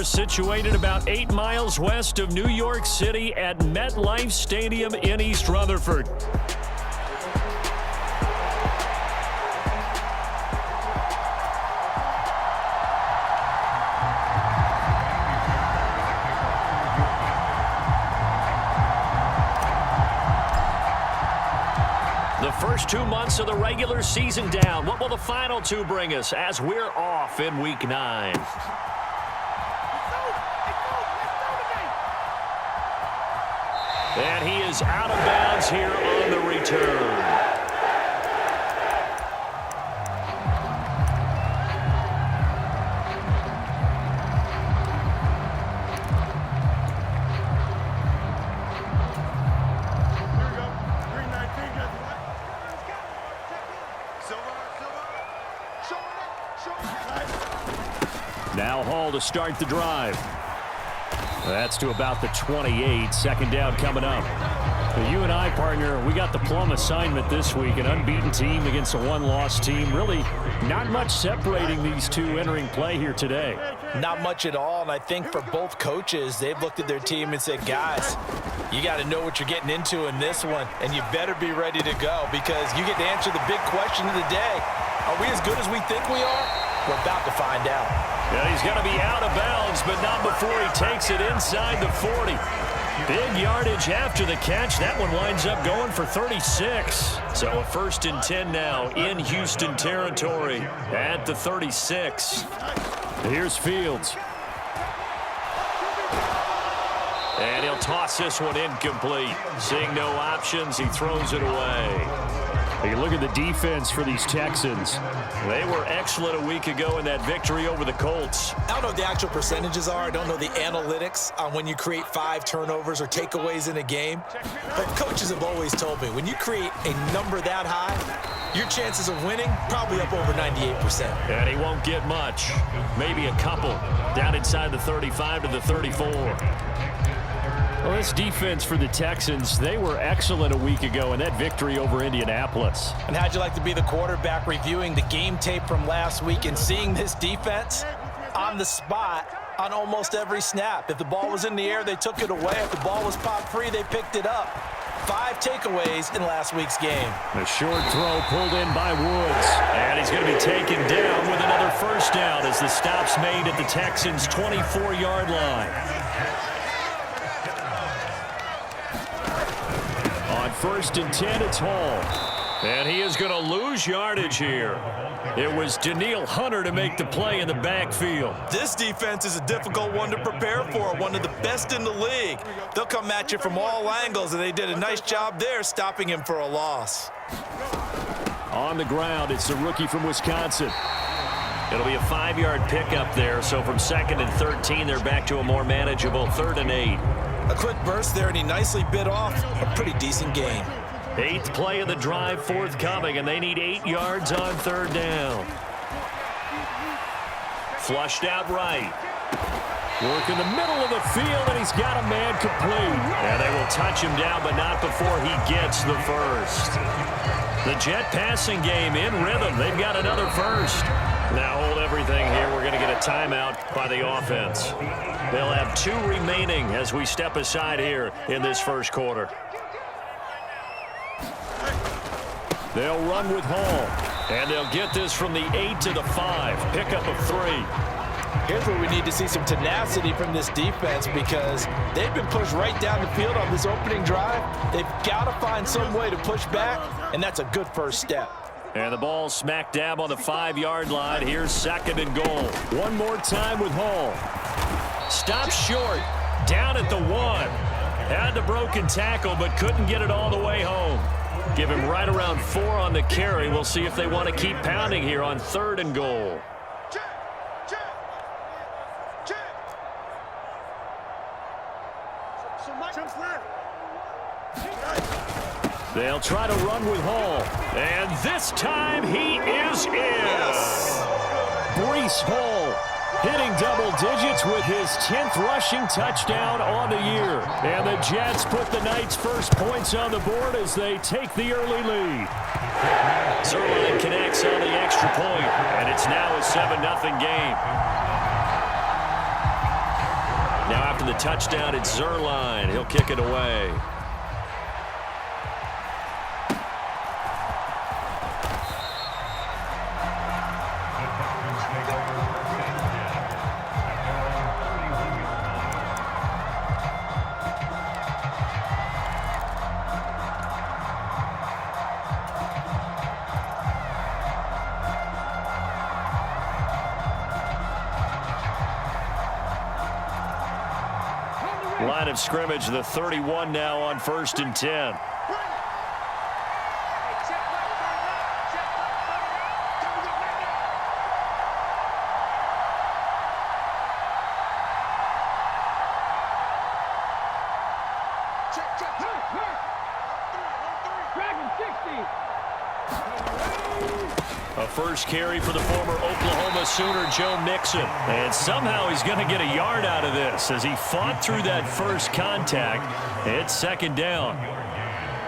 situated about 8 miles west of New York City at MetLife Stadium in East Rutherford. The first 2 months of the regular season down. What will the final 2 bring us as we're off in Week 9? And he is out of bounds here on the return. Now Hall to start the drive. That's to about the 28. Second down coming up. You and I, partner, we got the plum assignment this week. An unbeaten team against a one-loss team. Really not much separating these two entering play here today. Not much at all, and I think for both coaches, they've looked at their team and said, guys, you got to know what you're getting into in this one, and you better be ready to go because you get to answer the big question of the day. Are we as good as we think we are? We're about to find out. Yeah, he's going to be out of bounds, but not before he takes it inside the 40. Big yardage after the catch. That one winds up going for 36. So a 1st and 10 now in Houston territory at the 36. Here's Fields. And he'll toss this one incomplete. Seeing no options, he throws it away. You look at the defense for these Texans. They were excellent a week ago in that victory over the Colts. I don't know what the actual percentages are. I don't know the analytics on when you create 5 turnovers or takeaways in a game. But coaches have always told me, when you create a number that high, your chances of winning probably up over 98%. And he won't get much. Maybe a couple. Down inside the 35 to the 34. Well, this defense for the Texans, they were excellent a week ago in that victory over Indianapolis. And how'd you like to be the quarterback reviewing the game tape from last week and seeing this defense on the spot on almost every snap? If the ball was in the air, they took it away. If the ball was popped free, they picked it up. 5 takeaways in last week's game. A short throw pulled in by Woods. And he's going to be taken down with another first down as the stop's made at the Texans' 24-yard line. On 1st and 10, it's Hall. And he is going to lose yardage here. It was Danielle Hunter to make the play in the backfield. This defense is a difficult one to prepare for, one of the best in the league. They'll come at you from all angles, and they did a nice job there stopping him for a loss. On the ground, it's the rookie from Wisconsin. It'll be a 5-yard pickup there, so from 2nd and 13, they're back to a more manageable 3rd and 8. A quick burst there, and he nicely bit off a pretty decent gain. 8th play of the drive forthcoming, and they need 8 yards on 3rd down. Flushed out right. Work in the middle of the field, and he's got a man complete. And they will touch him down, but not before he gets the first. The Jet passing game in rhythm. They've got another first. Now hold everything here. We're going to get a timeout by the offense. They'll have 2 remaining as we step aside here in this first quarter. They'll run with Hall, and they'll get this from the 8 to the 5. Pickup of 3. Here's where we need to see some tenacity from this defense because they've been pushed right down the field on this opening drive. They've got to find some way to push back, and that's a good first step. And the ball smack dab on the 5-yard line. Here's 2nd and goal. One more time with Hall. Stopped short. Down at the 1. Had the broken tackle, but couldn't get it all the way home. Give him right around 4 on the carry. We'll see if they want to keep pounding here on 3rd and goal. They'll try to run with Hall. And this time he is in. Yes. Breece Hall hitting double digits with his 10th rushing touchdown on the year. And the Jets put the Knights' first points on the board as they take the early lead. Zerline connects on the extra point, and it's now a 7-0 game. Now after the touchdown, it's Zerline. He'll kick it away. Line of scrimmage, the 31 now on 1st and 10. A first carry for the former Oklahoma Sooner, Joe Mixon. And somehow he's going to get a yard out of this as he fought through that first contact. It's 2nd down.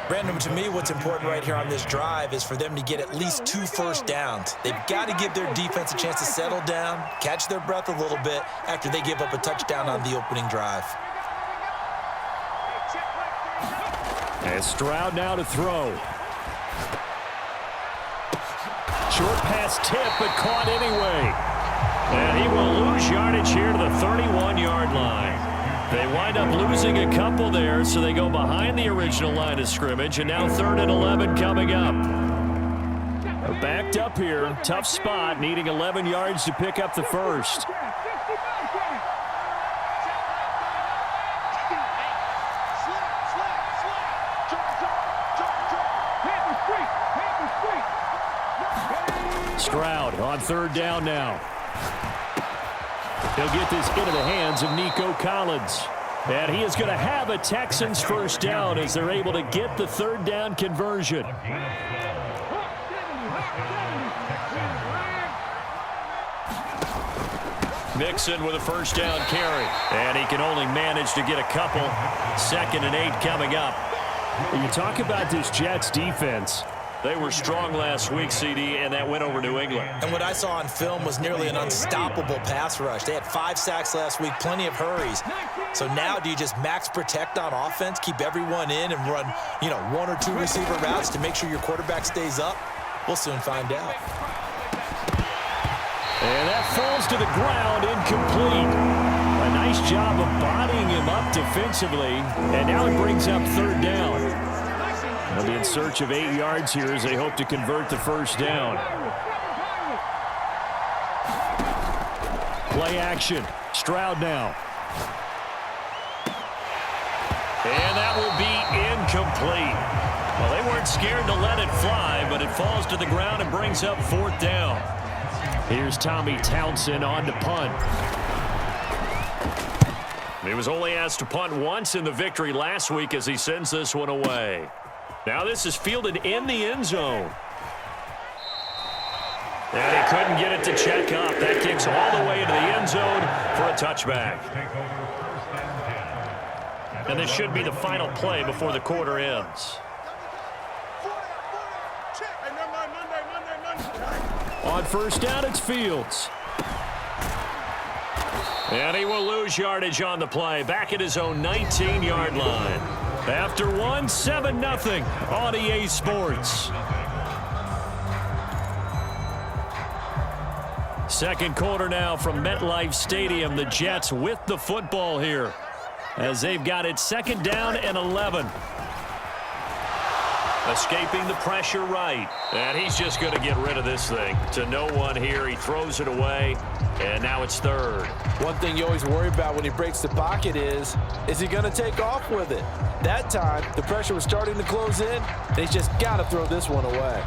Brandon, to me, what's important right here on this drive is for them to get at least 2 first downs. They've got to give their defense a chance to settle down, catch their breath a little bit after they give up a touchdown on the opening drive. And Stroud now to throw. Short pass tip, but caught anyway. And he will lose yardage here to the 31-yard line. They wind up losing a couple there, so they go behind the original line of scrimmage, and now 3rd and 11 coming up. They're backed up here. Tough spot, needing 11 yards to pick up the first. Stroud on 3rd down now. He'll get this into the hands of Nico Collins. And he is going to have a Texans first down as they're able to get the 3rd down conversion. Mixon with a first down carry. And he can only manage to get a couple. 2nd and 8 coming up. When you talk about this Jets defense, they were strong last week, CD, and that went over New England. And what I saw on film was nearly an unstoppable pass rush. They had 5 sacks last week, plenty of hurries. So now do you just max protect on offense, keep everyone in, and run, 1 or 2 receiver routes to make sure your quarterback stays up? We'll soon find out. And that falls to the ground, incomplete. A nice job of bodying him up defensively, and now it brings up 3rd down. They'll be in search of 8 yards here as they hope to convert the first down. Play action. Stroud now. And that will be incomplete. Well, they weren't scared to let it fly, but it falls to the ground and brings up 4th down. Here's Tommy Townsend on to punt. He was only asked to punt once in the victory last week as he sends this one away. Now this is fielded in the end zone. And he couldn't get it to check up. That kicks all the way into the end zone for a touchback. And this should be the final play before the quarter ends. On 1st down, it's Fields. And he will lose yardage on the play. Back at his own 19-yard line. After 7-0 on EA Sports. 2nd quarter now from MetLife Stadium. The Jets with the football here as they've got it 2nd down and 11. Escaping the pressure right. And he's just going to get rid of this thing. To no one here. He throws it away. And now it's 3rd. One thing you always worry about when he breaks the pocket is he going to take off with it? That time, the pressure was starting to close in, and he's just got to throw this one away.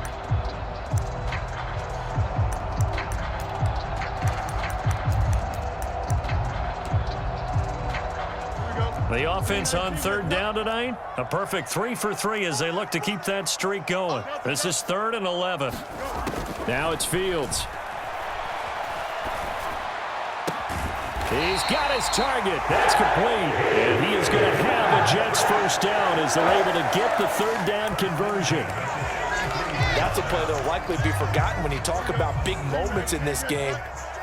The offense on 3rd down tonight, a perfect 3 for 3 as they look to keep that streak going. This is 3rd and 11. Now it's Fields. He's got his target. That's complete. And he is going to have a Jets first down as they're able to get the 3rd down conversion. That's a play that will likely be forgotten when you talk about big moments in this game.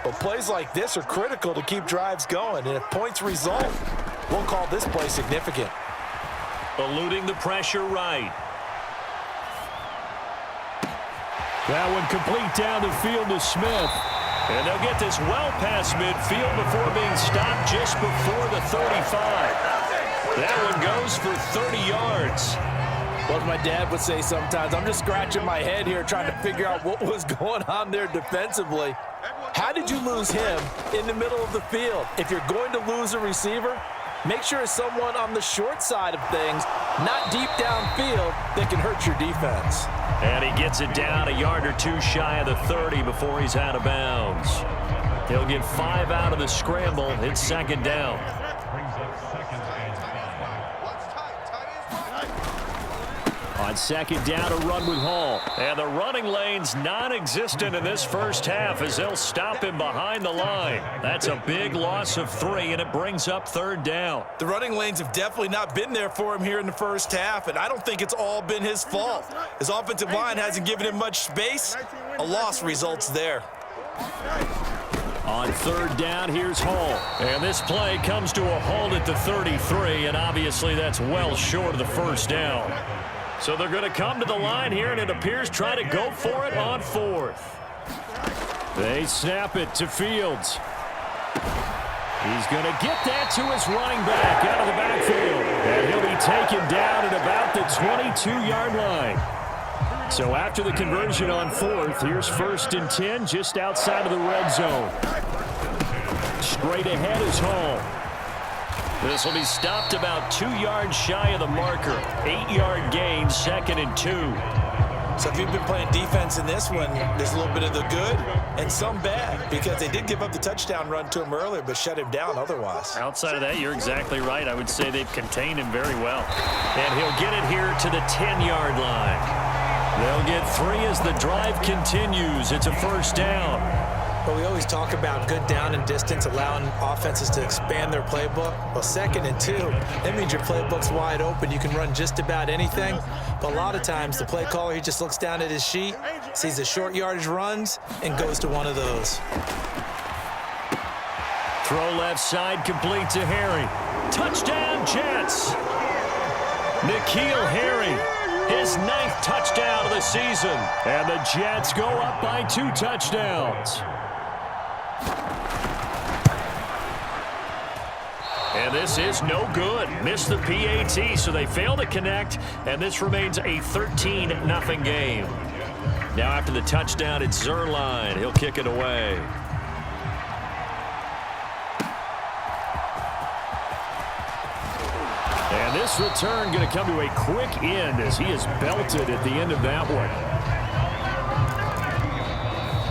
Well, plays like this are critical to keep drives going, and if points result, we'll call this play significant. Eluding the pressure right. That one complete down the field to Smith. And they'll get this well past midfield before being stopped just before the 35. That one goes for 30 yards. What my dad would say sometimes, I'm just scratching my head here trying to figure out what was going on there defensively. How did you lose him in the middle of the field? If you're going to lose a receiver, make sure it's someone on the short side of things, not deep downfield, that can hurt your defense. And he gets it down a yard or two shy of the 30 before he's out of bounds. He'll get 5 out of the scramble. It's second down. On second down, a run with Hall. And the running lane's non-existent in this first half as they'll stop him behind the line. That's a big loss of 3, and it brings up third down. The running lanes have definitely not been there for him here in the first half, and I don't think it's all been his fault. His offensive line hasn't given him much space. A loss results there. On third down, here's Hall. And this play comes to a halt at the 33, and obviously that's well short of the first down. So they're going to come to the line here, and it appears try to go for it on fourth. They snap it to Fields. He's going to get that to his running back out of the backfield. And he'll be taken down at about the 22-yard line. So after the conversion on fourth, here's first and 10 just outside of the red zone. Straight ahead is Hall. This will be stopped about 2 yards shy of the marker. 8-yard gain, second and 2. So if you've been playing defense in this one, there's a little bit of the good and some bad, because they did give up the touchdown run to him earlier but shut him down otherwise. Outside of that, you're exactly right. I would say they've contained him very well. And he'll get it here to the 10-yard line. They'll get 3 as the drive continues. It's a first down. But we always talk about good down and distance, allowing offenses to expand their playbook. Well, second and 2, that means your playbook's wide open. You can run just about anything. But a lot of times, the play caller, he just looks down at his sheet, sees the short yardage runs, and goes to one of those. Throw left side, complete to Harry. Touchdown, Jets! N'Keal Harry, his 9th touchdown of the season. And the Jets go up by 2 touchdowns. And this is no good. Missed the PAT, so they fail to connect, and this remains a 13-0 game. Now after the touchdown, it's Zerline. He'll kick it away. And this return going to come to a quick end as he is belted at the end of that one.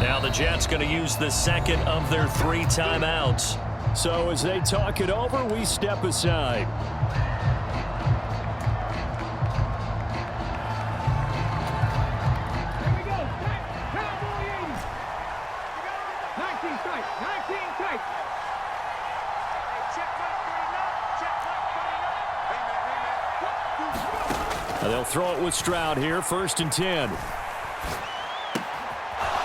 Now the Jets going to use the second of their 3 timeouts. So as they talk it over, we step aside. Here we go. Cowboy 80. 19 strikes. 19 strikes. Now they'll throw it with Stroud here, first and 10.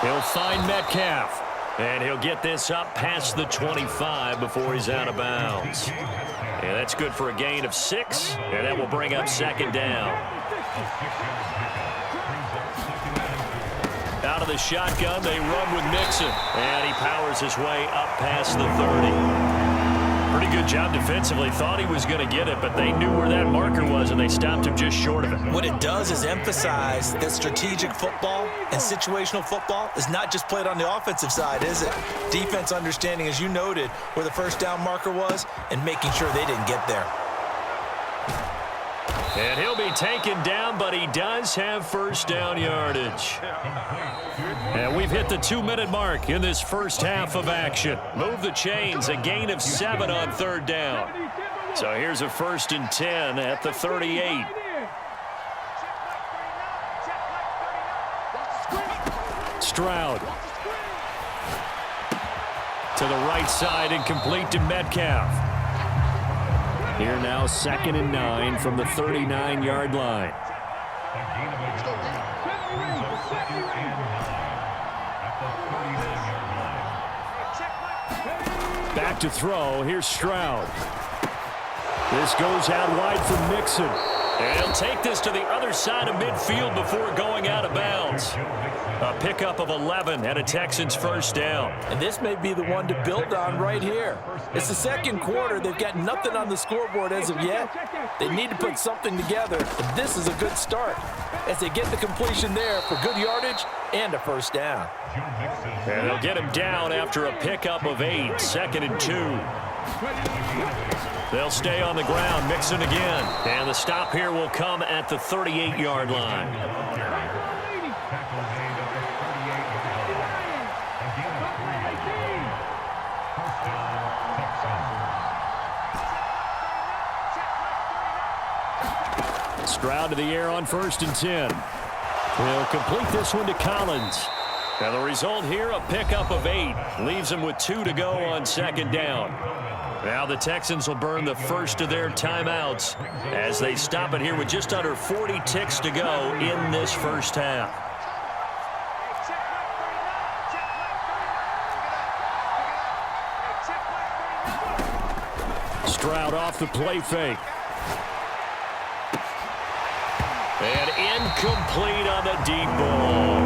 He'll find Metcalf. And he'll get this up past the 25 before he's out of bounds. And that's good for a gain of 6. And that will bring up second down. Out of the shotgun, they run with Mixon. And he powers his way up past the 30. Pretty good job defensively. Thought he was going to get it, but they knew where that marker was, and they stopped him just short of it. What it does is emphasize that strategic football and situational football is not just played on the offensive side, is it? Defense understanding, as you noted, where the first down marker was and making sure they didn't get there. And he'll be taken down, but he does have first down yardage. And we've hit the 2-minute mark in this first half of action. Move the chains, a gain of 7 on third down. So here's a first and 10 at the 38. Stroud. To the right side and complete to Metcalf. Here now, second and 9 from the 39-yard line. Back to throw. Here's Stroud. This goes out wide for Mixon. And he'll take this to the other side of midfield before going out of bounds. A pickup of 11 and a Texans first down. And this may be the one to build on right here. It's the second quarter. They've got nothing on the scoreboard as of yet. They need to put something together, and this is a good start as they get the completion there for good yardage and a first down. And they'll get him down after a pickup of 8, 2nd and 2. They'll stay on the ground, Mixon again. And the stop here will come at the 38-yard line. Stroud to the air on 1st and 10. He'll complete this one to Collins. And the result here, a pickup of 8. Leaves him with 2 to go on 2nd down. Now the Texans will burn the first of their timeouts as they stop it here with just under 40 ticks to go in this first half. Stroud off the play fake. And incomplete on the deep ball.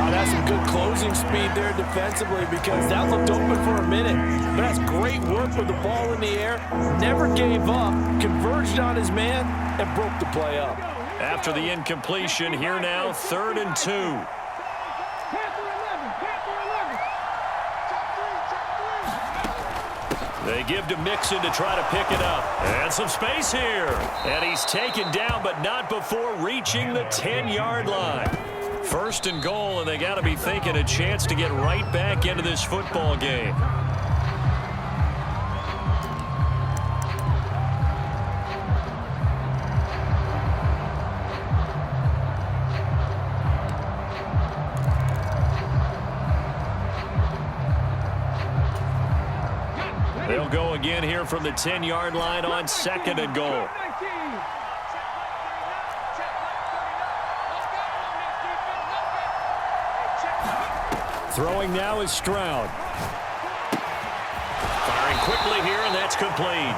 That's some good closing speed there defensively because that looked open for a minute. But that's great work with the ball in the air. Never gave up, converged on his man, and broke the play up. After the incompletion, here now, 3rd and 2. They give to Mixon to try to pick it up. And some space here. And he's taken down, but not before reaching the 10-yard line. 1st and goal, and they got to be thinking a chance to get right back into this football game. They'll go again here from the 10-yard line on 2nd and goal. Throwing now is Stroud. Firing quickly here, and that's complete.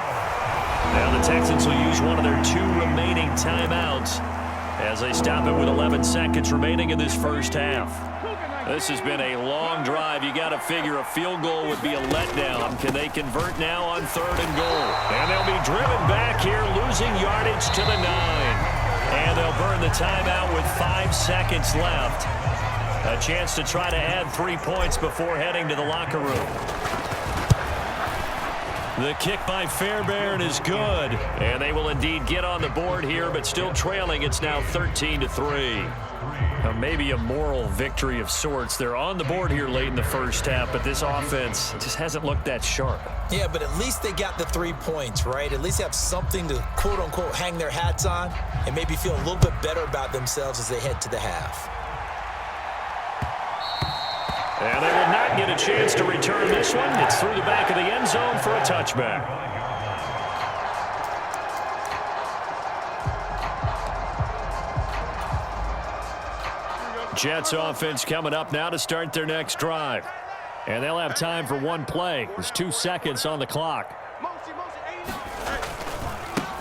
Now the Texans will use one of their 2 remaining timeouts as they stop it with 11 seconds remaining in this first half. This has been a long drive. You got to figure a field goal would be a letdown. Can they convert now on 3rd and goal? And they'll be driven back here, losing yardage to the 9. And they'll burn the timeout with 5 seconds left. A chance to try to add 3 points before heading to the locker room. The kick by Fairbairn is good. And they will indeed get on the board here, but still trailing. It's now 13-3. Maybe a moral victory of sorts. They're on the board here late in the first half, but this offense just hasn't looked that sharp. Yeah, but at least they got the 3 points, right? At least have something to, quote-unquote, hang their hats on and maybe feel a little bit better about themselves as they head to the half. And they will not get a chance to return this one. It's through the back of the end zone for a touchback. Jets offense coming up now to start their next drive. And they'll have time for one play. There's 2 seconds on the clock.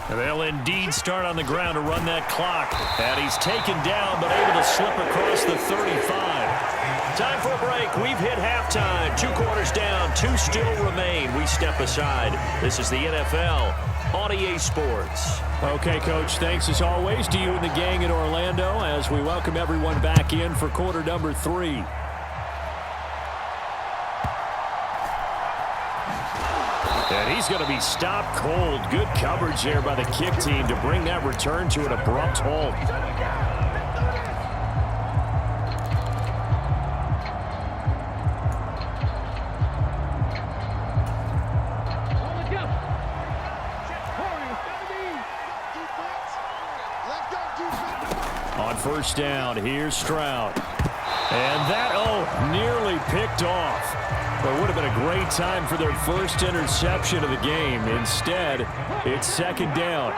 And they'll indeed start on the ground to run that clock. And he's taken down, but able to slip across the 35. Time for a break. We've hit halftime. 2 quarters down. 2 still remain. We step aside. This is the NFL on EA Sports. Okay, Coach, thanks as always to you and the gang in Orlando as we welcome everyone back in for quarter number 3. And he's going to be stopped cold. Good coverage there by the kick team to bring that return to an abrupt halt. On first down, here's Stroud. And that, nearly picked off. But it would have been a great time for their first interception of the game. Instead, it's second down.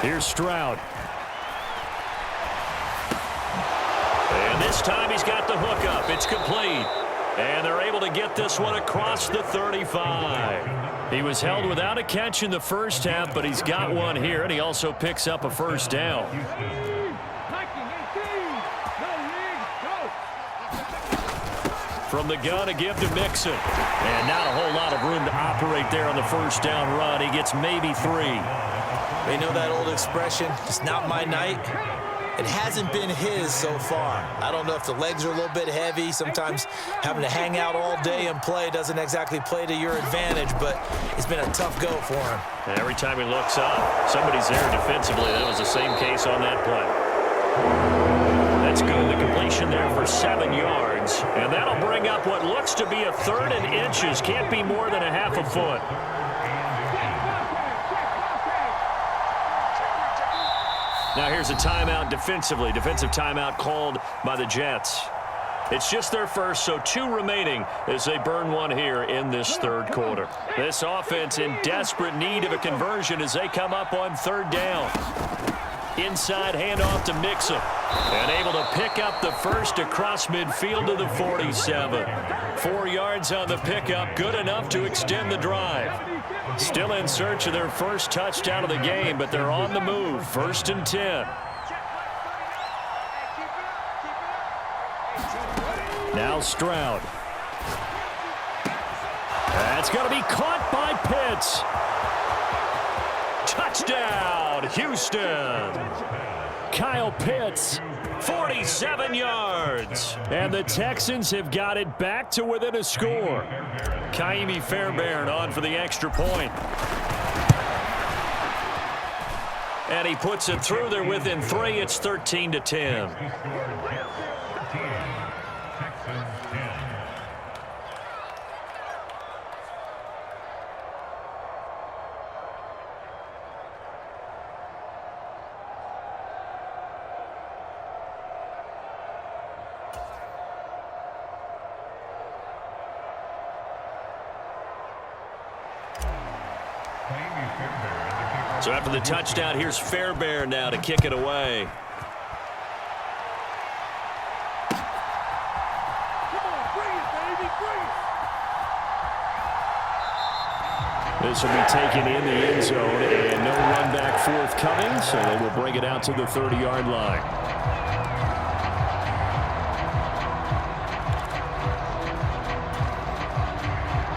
Here's Stroud. And this time he's got the hook up. It's complete. And they're able to get this one across the 35. He was held without a catch in the first half, but he's got one here, and he also picks up a first down. From the gun, a give to Mixon. And not a whole lot of room to operate there on the first down run. He gets maybe 3. You know that old expression, it's not my night? It hasn't been his so far. I don't know if the legs are a little bit heavy. Sometimes having to hang out all day and play doesn't exactly play to your advantage, but it's been a tough go for him. And every time he looks up, somebody's there defensively. That was the same case on that play. That's good. The completion there for 7 yards. And that'll bring up what looks to be a 3rd and inches. Can't be more than a half a foot. Now here's a timeout defensively. Defensive timeout called by the Jets. It's just their first, so 2 remaining as they burn one here in this 3rd quarter. This offense in desperate need of a conversion as they come up on 3rd down. Inside handoff to Mixon. And able to pick up the first across midfield to the 47. 4 yards on the pickup, good enough to extend the drive. Still in search of their first touchdown of the game, but they're on the move. 1st and 10. Now Stroud. That's going to be caught by Pitts. Touchdown, Houston. Kyle Pitts, 47 yards. And the Texans have got it back to within a score. Kaimi Fairbairn on for the extra point. And he puts it through. They're within 3. It's 13-10. So after the touchdown, here's Fairbairn now to kick it away. This will be taken in the end zone, and no run back forthcoming, so they will bring it out to the 30-yard line.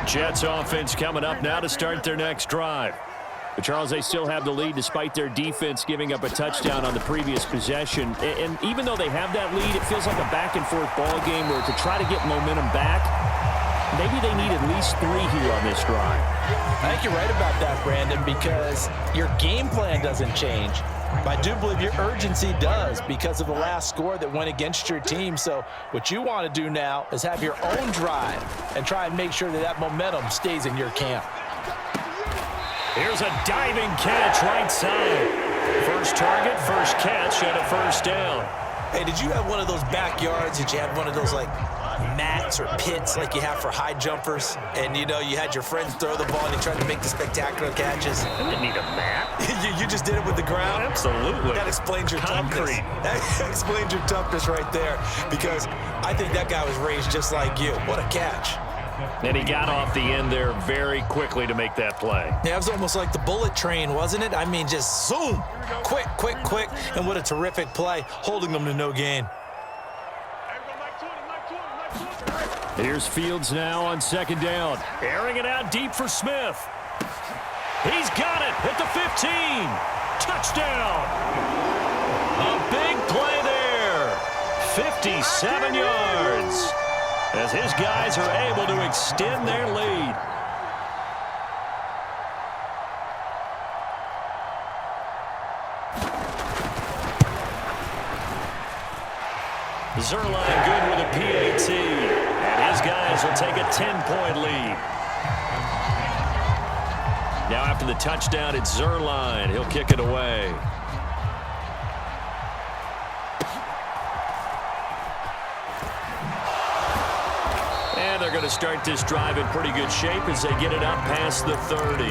Jets offense coming up now to start their next drive. But Charles, they still have the lead despite their defense giving up a touchdown on the previous possession. And even though they have that lead, it feels like a back-and-forth ball game where to try to get momentum back, maybe they need at least 3 here on this drive. I think you're right about that, Brandon, because your game plan doesn't change. But I do believe your urgency does because of the last score that went against your team. So what you want to do now is have your own drive and try and make sure that that momentum stays in your camp. Here's a diving catch right side. First target, first catch, and a first down. Hey, did you have one of those backyards that you had one of those, like, mats or pits like you have for high jumpers? And, you know, you had your friends throw the ball and you tried to make the spectacular catches? I didn't need a mat. you just did it with the ground? Absolutely. That explains your toughness. That explains your toughness right there, because I think that guy was raised just like you. What a catch. And he got off the end there very quickly to make that play. Yeah, it was almost like the bullet train, wasn't it? I mean, just zoom. Quick, quick, quick. And what a terrific play, holding them to no gain. Here's Fields now on 2nd down. Airing it out deep for Smith. He's got it at the 15. Touchdown. A big play there. 57 yards. As his guys are able to extend their lead. Zerline good with a PAT. And his guys will take a 10-point lead. Now after the touchdown, it's Zerline. He'll kick it away. And they're going to start this drive in pretty good shape as they get it up past the 30.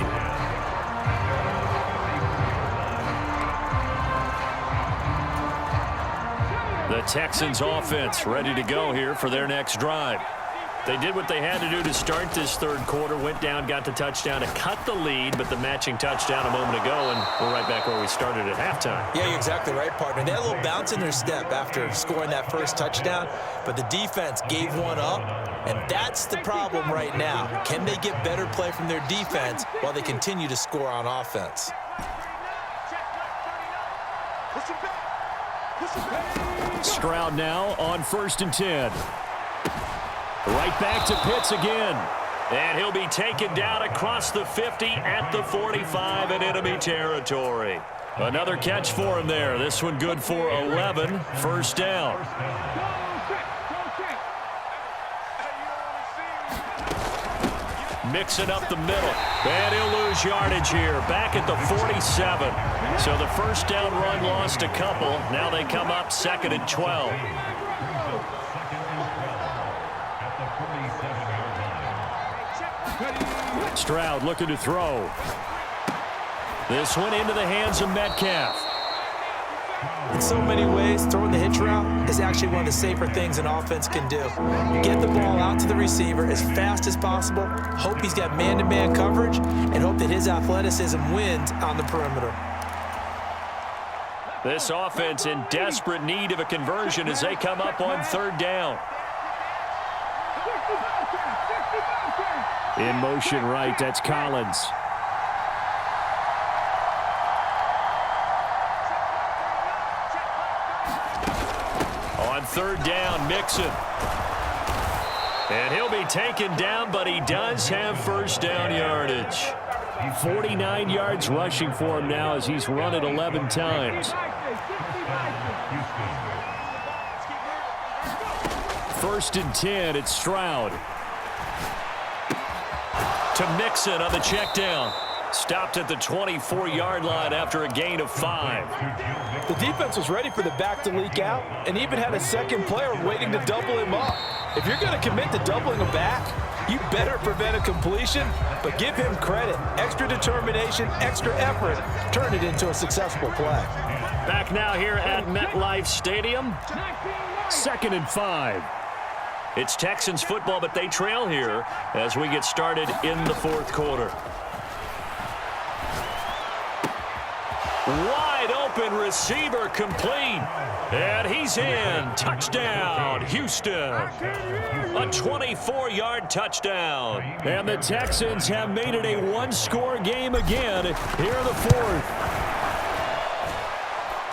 The Texans offense ready to go here for their next drive. They did what they had to do to start this third quarter, went down, got the touchdown to cut the lead, but the matching touchdown a moment ago, and we're right back where we started at halftime. Yeah, you're exactly right, partner. They had a little bounce in their step after scoring that first touchdown, but the defense gave one up, and that's the problem right now. Can they get better play from their defense while they continue to score on offense? Stroud now on 1st and 10. Right back to Pitts again. And he'll be taken down across the 50 at the 45 in enemy territory. Another catch for him there. This one good for 11. First down. Mixing up the middle. And he'll lose yardage here. Back at the 47. So the first down run lost a couple. Now they come up 2nd and 12. Stroud looking to throw. This one into the hands of Metcalf. In so many ways, throwing the hitch route is actually one of the safer things an offense can do. Get the ball out to the receiver as fast as possible, hope he's got man-to-man coverage, and hope that his athleticism wins on the perimeter. This offense in desperate need of a conversion as they come up on 3rd down. In motion right, that's Collins. On 3rd down, Mixon. And he'll be taken down, but he does have first down yardage. 49 yards rushing for him now as he's run it 11 times. 1st and 10, it's Stroud. To Mixon on the check down. Stopped at the 24-yard line after a gain of 5. The defense was ready for the back to leak out and even had a second player waiting to double him up. If you're going to commit to doubling a back, you better prevent a completion, but give him credit. Extra determination, extra effort, turn it into a successful play. Back now here at MetLife Stadium. 2nd and 5. It's Texans football, but they trail here as we get started in the 4th quarter. Wide open receiver complete. And he's in. Touchdown, Houston. A 24-yard touchdown. And the Texans have made it a one-score game again here in the 4th.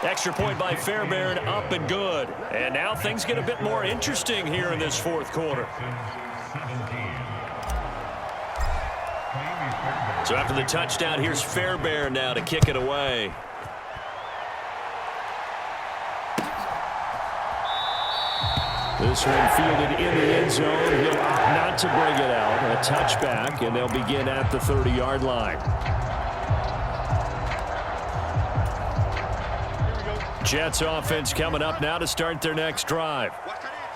Extra point by Fairbairn, up and good. And now things get a bit more interesting here in this 4th quarter. So after the touchdown, here's Fairbairn now to kick it away. This one fielded in the end zone. He'll opt not to bring it out. A touchback, and they'll begin at the 30-yard line. Jets offense coming up now to start their next drive.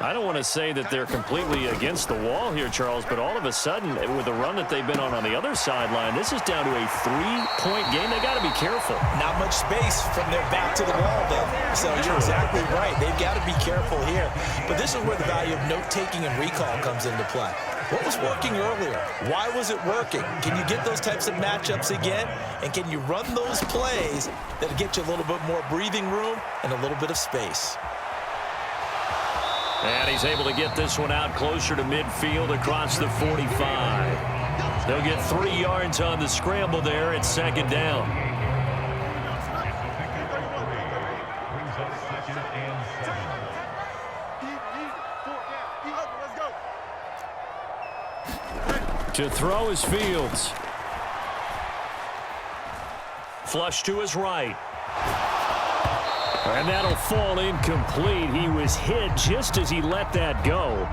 I don't want to say that they're completely against the wall here, Charles, but all of a sudden, with the run that they've been on the other sideline, this is down to a 3-point game. They got to be careful. Not much space from their back to the wall, though. So you're exactly right. They've got to be careful here. But this is where the value of note-taking and recall comes into play. What was working earlier? Why was it working? Can you get those types of matchups again? And can you run those plays that'll get you a little bit more breathing room and a little bit of space? And he's able to get this one out closer to midfield across the 45. They'll get 3 yards on the scramble there at 2nd down. To throw is Fields. Flush to his right. And that'll fall incomplete. He was hit just as he let that go.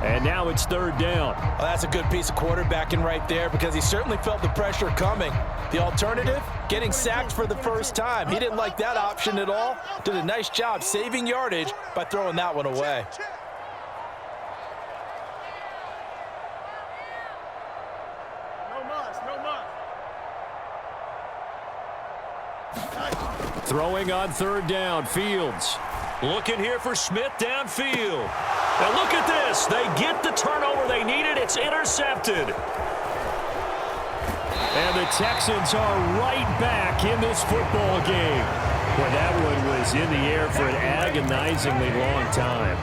And now it's 3rd down. Well, that's a good piece of quarterbacking right there because he certainly felt the pressure coming. The alternative, getting sacked for the first time. He didn't like that option at all. Did a nice job saving yardage by throwing that one away. Throwing on 3rd down, Fields. Looking here for Smith downfield. And look at this. They get the turnover they needed. It's intercepted. And the Texans are right back in this football game. Well, that one was in the air for an agonizingly long time.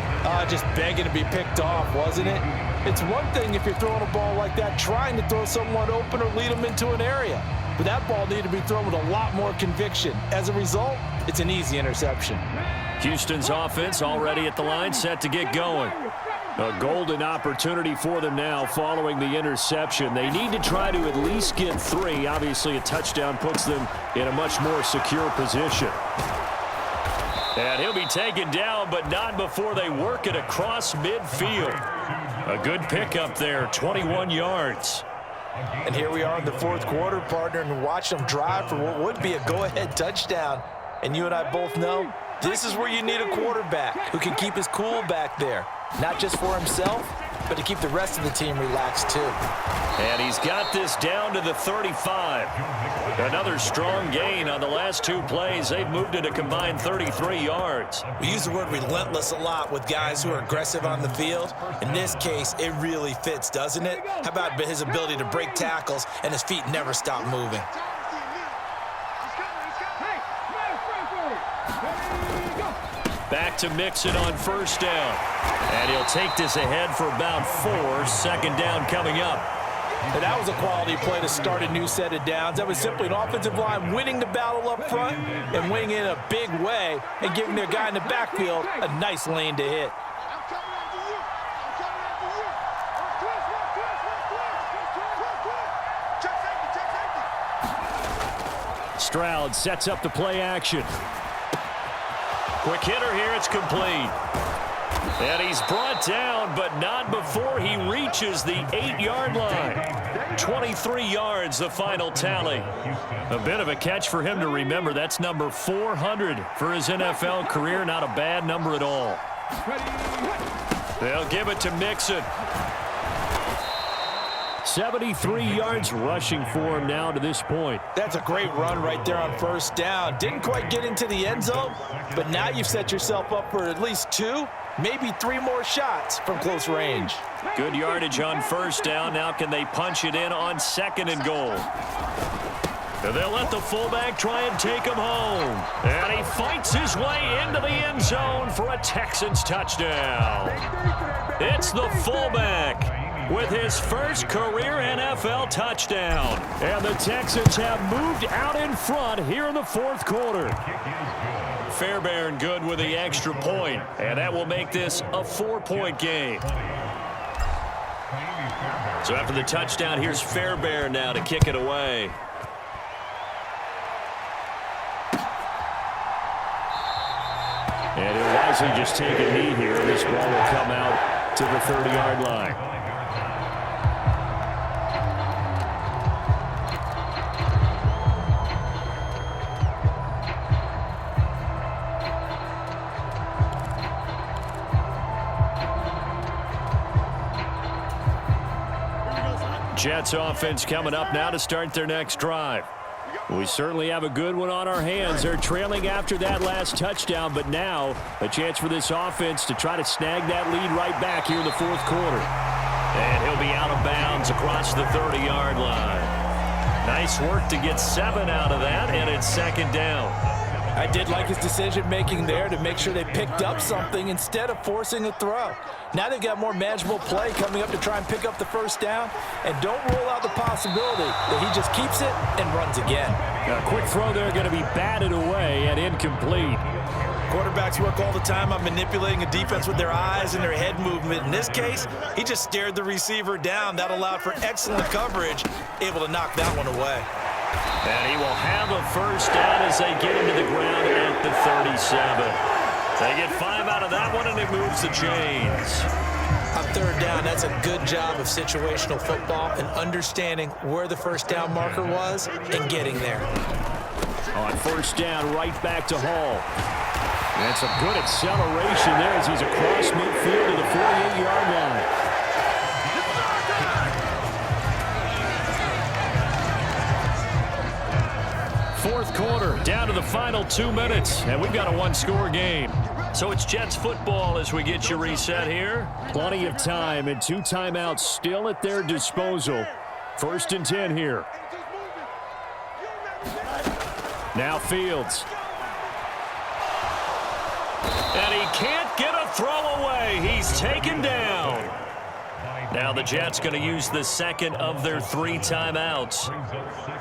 Just begging to be picked off, wasn't it? It's one thing if you're throwing a ball like that, trying to throw someone open or lead them into an area. But that ball needed to be thrown with a lot more conviction. As a result, it's an easy interception. Houston's offense already at the line, set to get going. A golden opportunity for them now following the interception. They need to try to at least get 3. Obviously, a touchdown puts them in a much more secure position. And he'll be taken down, but not before they work it across midfield. A good pickup there, 21 yards. And here we are in the fourth quarter, partner, and watch them drive for what would be a go-ahead touchdown. And you and I both know this is where you need a quarterback who can keep his cool back there. Not just for himself, but to keep the rest of the team relaxed too. And he's got this down to the 35. Another strong gain on the last 2 plays. They've moved it a combined 33 yards. We use the word relentless a lot with guys who are aggressive on the field. In this case, it really fits, doesn't it? How about his ability to break tackles and his feet never stop moving? Back to Mixon on first down. And he'll take this ahead for about 4. Second down coming up. And that was a quality play to start a new set of downs. That was simply an offensive line winning the battle up front and winning in a big way and giving their guy in the backfield a nice lane to hit. Stroud sets up the play action. Quick hitter here, it's complete. And he's brought down, but not before he reaches the 8-yard line. 23 yards, the final tally. A bit of a catch for him to remember. That's number 400 for his NFL career. Not a bad number at all. They'll give it to Mixon. 73 yards rushing for him now to this point. That's a great run right there on first down. Didn't quite get into the end zone, but now you've set yourself up for at least 2, maybe 3 more shots from close range. Good yardage on first down. Now can they punch it in on 2nd and goal? And they'll let the fullback try and take him home. And he fights his way into the end zone for a Texans touchdown. It's the fullback with his first career NFL touchdown. And the Texans have moved out in front here in the fourth quarter. Fairbairn good with the extra point, and that will make this a 4-point game. So after the touchdown, here's Fairbairn now to kick it away. And he'll wisely just take a knee here. This ball will come out to the 30-yard line. Jets offense coming up now to start their next drive. We certainly have a good one on our hands. They're trailing after that last touchdown, but now a chance for this offense to try to snag that lead right back here in the fourth quarter. And he'll be out of bounds across the 30-yard line. Nice work to get 7 out of that, and it's 2nd down. I did like his decision-making there to make sure they picked up something instead of forcing a throw. Now they've got more manageable play coming up to try and pick up the first down, and don't rule out the possibility that he just keeps it and runs again. A quick throw there going to be batted away and incomplete. Quarterbacks work all the time on manipulating a defense with their eyes and their head movement. In this case, he just stared the receiver down. That allowed for excellent coverage, able to knock that one away. And he will have a first down as they get into the ground at the 37. They get 5 out of that one, and it moves the chains. On third down, that's a good job of situational football and understanding where the first down marker was and getting there. On first down, right back to Hall. And some good acceleration there as he's across midfield to the 48-yard line. Fourth quarter, down to the final 2 minutes, and we've got a 1-score game. So it's Jets football as we get you reset here. Plenty of time and 2 timeouts still at their disposal. 1st and 10 here. Now Fields. And he can't get a throw away. He's taken down. Now the Jets going to use the 2nd of their 3 timeouts.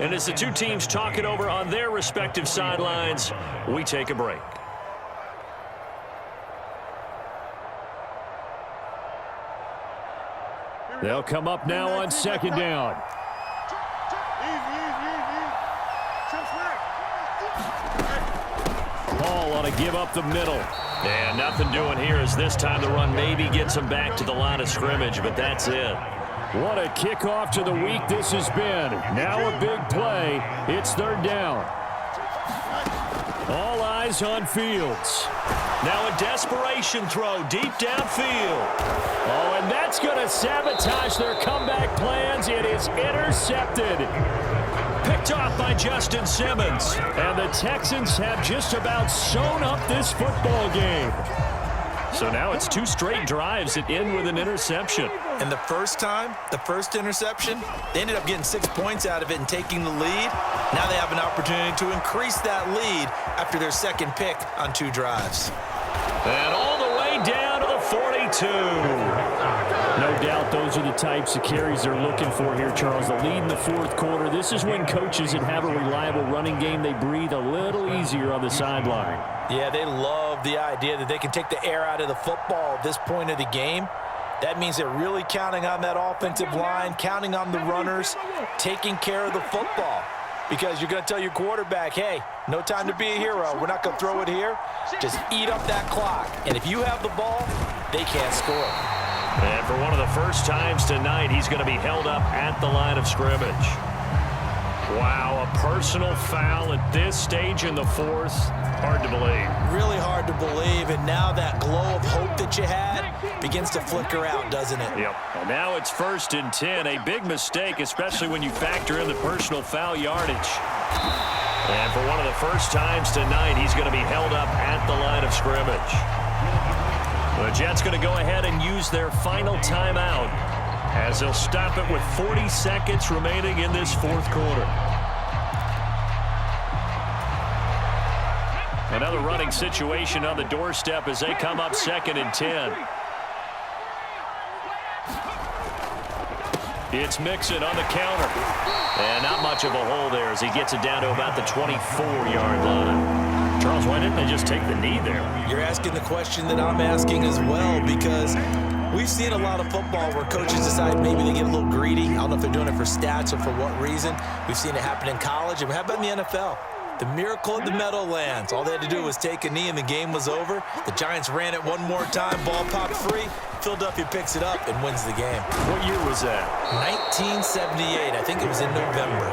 And as the 2 teams talk it over on their respective sidelines, we take a break. They'll come up now on 2nd down. Ball on a give up the middle. And nothing doing here as this time the run maybe gets him back to the line of scrimmage, but that's it. What a kickoff to the week this has been. Now a big play. It's 3rd down. All eyes on Fields. Now a desperation throw deep downfield. Oh, and that's going to sabotage their comeback plans. It is intercepted. Picked off by Justin Simmons. And the Texans have just about sewn up this football game. So now it's 2 straight drives that end with an interception. And the first time, the first interception, they ended up getting 6 points out of it and taking the lead. Now they have an opportunity to increase that lead after their 2nd pick on 2 drives. And all the way down to the 42. No doubt those are the types of carries they're looking for here, Charles. The lead in the 4th quarter. This is when coaches that have a reliable running game, they breathe a little easier on the sideline. Yeah, they love the idea that they can take the air out of the football at this point of the game. That means they're really counting on that offensive line, counting on the runners, taking care of the football. Because you're going to tell your quarterback, hey, no time to be a hero. We're not going to throw it here. Just eat up that clock. And if you have the ball, they can't score. And for one of the first times tonight, he's going to be held up at the line of scrimmage. Wow, a personal foul at this stage in the 4th. Hard to believe. Really hard to believe, and now that glow of hope that you had begins to flicker out, doesn't it? Yep. And now it's 1st and 10. A big mistake, especially when you factor in the personal foul yardage. And for one of the first times tonight, he's going to be held up at the line of scrimmage. The Jets going to go ahead and use their final timeout as they'll stop it with 40 seconds remaining in this 4th quarter. Another running situation on the doorstep as they come up 2nd and 10. It's Mixon on the counter. And not much of a hole there as he gets it down to about the 24-yard line. Charles, why didn't they just take the knee there? You're asking the question that I'm asking as well, because we've seen a lot of football where coaches decide maybe they get a little greedy. I don't know if they're doing it for stats or for what reason. We've seen it happen in college, and how about in the NFL? The miracle of the Meadowlands. All they had to do was take a knee and the game was over. The Giants ran it one more time. Ball popped free. Philadelphia picks it up and wins the game. What year was that? 1978. I think it was in November.